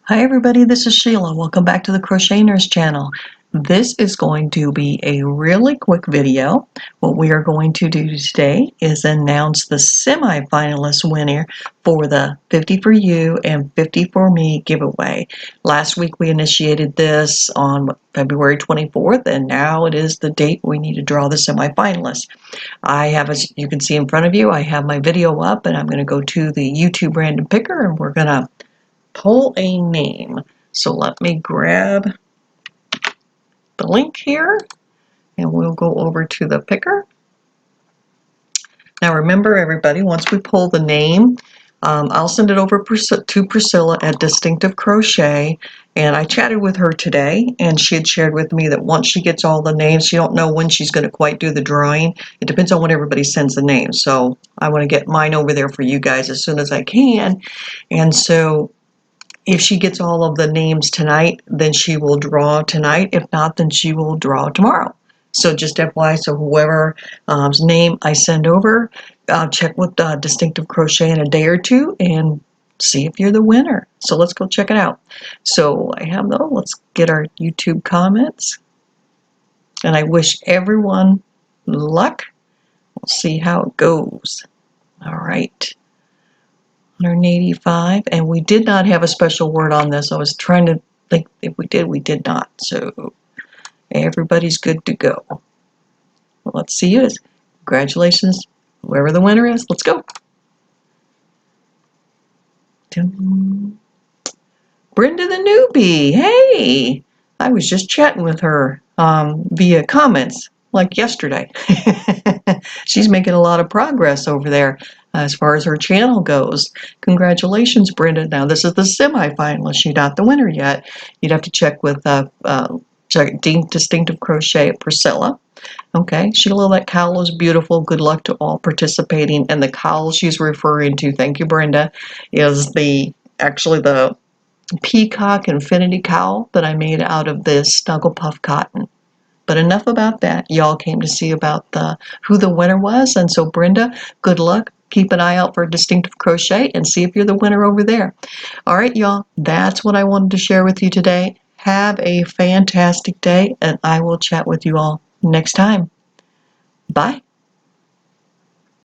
Hi everybody, this is Sheila. Welcome back to the Crochet Nurse channel. This is going to be a really quick video. What we are going to do today is announce the semi-finalist winner for the 50 for You and 50 for Me giveaway. Last week we initiated this on February 24th, and now it is the date we need to draw the semi-finalists. I have, as you can see in front of you, I have my video up, and I'm going to go to the YouTube random picker, and we're going to pull a name. So let me grab the link here and we'll go over to the picker. Now remember everybody, once we pull the name, I'll send it over to Priscilla at Distinctive Crochet, and I chatted with her today and she had shared with me that once she gets all the names, she don't know when she's going to quite do the drawing. It depends on when everybody sends the names, so I want to get mine over there for you guys as soon as I can. And so if she gets all of the names tonight, then she will draw tonight. If not, then she will draw tomorrow. So just FYI, so whoever's name I send over, check with Distinctive Crochet in a day or two and see if you're the winner. So let's go check it out. So I have those. Let's get our YouTube comments. And I wish everyone luck. We'll see how it goes. All right. 185, and we did not have a special word on this. I was trying to think if we did not. So everybody's good to go. Well, let's see you. Congratulations, whoever the winner is. Let's go. Brenda the newbie. Hey, I was just chatting with her via comments like yesterday. She's making a lot of progress over there as far as her channel goes. Congratulations, Brenda. Now, this is the semi-finalist. You're not the winner yet. You'd have to check with Distinctive Crochet at Priscilla. Okay, Sheila, that cowl is beautiful. Good luck to all participating. And the cowl she's referring to, thank you, Brenda, is actually the peacock infinity cowl that I made out of this Snuggle Puff cotton. But enough about that. Y'all came to see about who the winner was, and so Brenda, good luck. Keep an eye out for Distinctive Crochet and see if you're the winner over there. All right, y'all, that's what I wanted to share with you today. Have a fantastic day, and I will chat with you all next time. Bye.